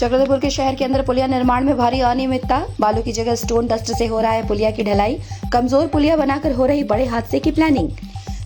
चक्रधरपुर के शहर के अंदर पुलिया निर्माण में भारी अनियमितता, बालू की जगह स्टोन डस्ट से हो रहा है पुलिया की ढलाई, कमजोर पुलिया बनाकर हो रही बड़े हादसे की प्लानिंग।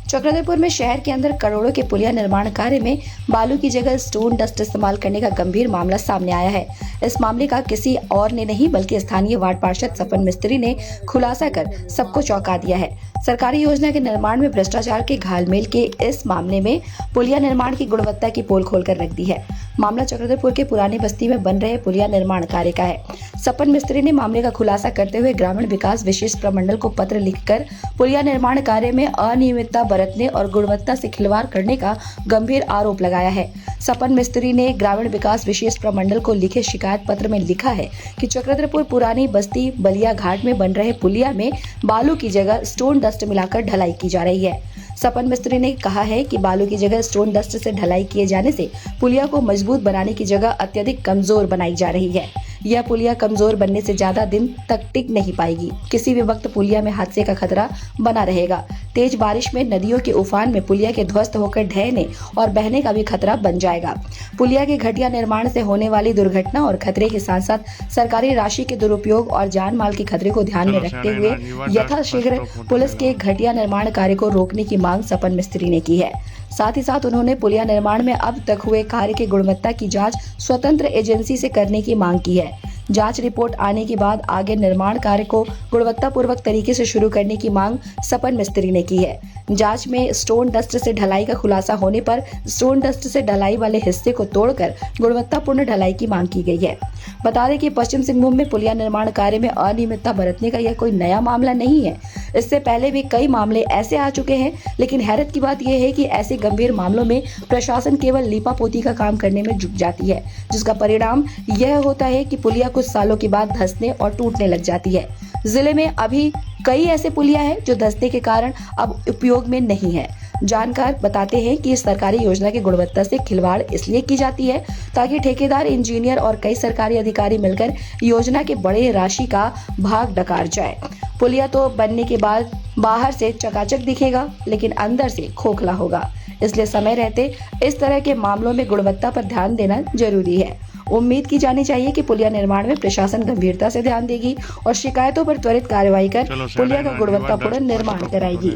चक्रधरपुर में शहर के अंदर करोड़ों के पुलिया निर्माण कार्य में बालू की जगह स्टोन डस्ट इस्तेमाल करने का गंभीर मामला सामने आया है। इस मामले का किसी और ने नहीं बल्कि स्थानीय वार्ड पार्षद सपन मिस्त्री ने खुलासा कर सबको चौंका दिया है। सरकारी योजना के निर्माण में भ्रष्टाचार के घालमेल के इस मामले में पुलिया निर्माण की गुणवत्ता की पोल खोलकर रख दी है। मामला चक्रधरपुर के पुरानी बस्ती में बन रहे पुलिया निर्माण कार्य का है। सपन मिस्त्री ने मामले का खुलासा करते हुए ग्रामीण विकास विशेष प्रमंडल को पत्र लिखकर पुलिया निर्माण कार्य में अनियमितता बरतने और गुणवत्ता से खिलवाड़ करने का गंभीर आरोप लगाया है। सपन मिस्त्री ने ग्रामीण विकास विशेष प्रमंडल को लिखे शिकायत पत्र में लिखा है कि चक्रधरपुर पुरानी बस्ती बलिया घाट में बन रहे पुलिया में बालू की जगह स्टोन डस्ट मिलाकर ढलाई की जा रही है। सपन मिस्त्री ने कहा है कि बालू की जगह स्टोन डस्ट से ढलाई किए जाने से पुलिया को मजबूत बनाने की जगह अत्यधिक कमजोर बनाई जा रही है। यह पुलिया कमजोर बनने से ज्यादा दिन तक टिक नहीं पाएगी। किसी भी वक्त पुलिया में हादसे का खतरा बना रहेगा। तेज बारिश में नदियों के उफान में पुलिया के ध्वस्त होकर ढहने और बहने का भी खतरा बन जाएगा। पुलिया के घटिया निर्माण से होने वाली दुर्घटना और खतरे के साथ साथ सरकारी राशि के दुरुपयोग और जान माल के खतरे को ध्यान में रखते हुए यथाशीघ्र पुलिस के घटिया निर्माण कार्य को रोकने की मांग सपन मिस्त्री ने की है। साथ ही साथ उन्होंने पुलिया निर्माण में अब तक हुए कार्य की गुणवत्ता की जांच स्वतंत्र एजेंसी से करने की मांग की है। जांच रिपोर्ट आने के बाद आगे निर्माण कार्य को गुणवत्तापूर्वक तरीके से शुरू करने की मांग सपन मिस्त्री ने की है। जांच में स्टोन डस्ट से ढलाई का खुलासा होने पर स्टोन डस्ट से ढलाई वाले हिस्से को तोड़कर गुणवत्तापूर्ण ढलाई की मांग की गई है। बता दें कि पश्चिम सिंहभूम में पुलिया निर्माण कार्य में अनियमितता बरतने का यह कोई नया मामला नहीं है। इससे पहले भी कई मामले ऐसे आ चुके हैं, लेकिन हैरत की बात यह है कि ऐसे गंभीर मामलों में प्रशासन केवल लीपापोती का काम करने में जुट जाती है, जिसका परिणाम यह होता है कि पुलिया कुछ सालों के बाद धंसने और टूटने लग जाती है। जिले में अभी कई ऐसे पुलिया हैं जो धंसने के कारण अब उपयोग में नहीं है। जानकार बताते हैं कि इस सरकारी योजना की गुणवत्ता से खिलवाड़ इसलिए की जाती है ताकि ठेकेदार, इंजीनियर और कई सरकारी अधिकारी मिलकर योजना के बड़े राशि का भाग डकार जाए। पुलिया तो बनने के बाद बाहर से चकाचक दिखेगा, लेकिन अंदर से खोखला होगा। इसलिए समय रहते इस तरह के मामलों में गुणवत्ता पर ध्यान देना जरूरी है। उम्मीद की जानी चाहिए कि पुलिया निर्माण में प्रशासन गंभीरता से ध्यान देगी और शिकायतों पर त्वरित कार्रवाई कर पुलिया का गुणवत्तापूर्ण निर्माण कराएगी।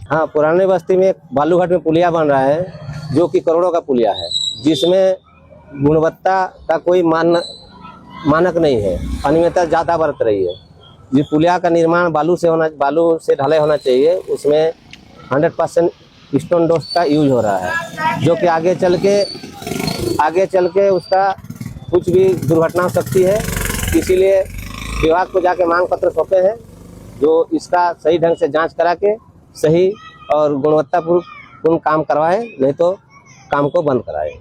हाँ, पुराने बस्ती में बालूघाट में पुलिया बन रहा है, जो कि करोड़ों का पुलिया है, जिसमें गुणवत्ता का कोई मानक नहीं है। अनियमितता ज़्यादा बरत रही है। जिस पुलिया का निर्माण बालू से ढलाई होना चाहिए, उसमें 100% स्टोन डस्ट का यूज हो रहा है, जो कि आगे चल के उसका कुछ भी दुर्घटना हो सकती है। इसीलिए विभाग को जाके मांग पत्र सौंपे हैं, जो इसका सही ढंग से जांच करा के सही और गुणवत्तापूर्ण काम करवाए, नहीं तो काम को बंद कराए।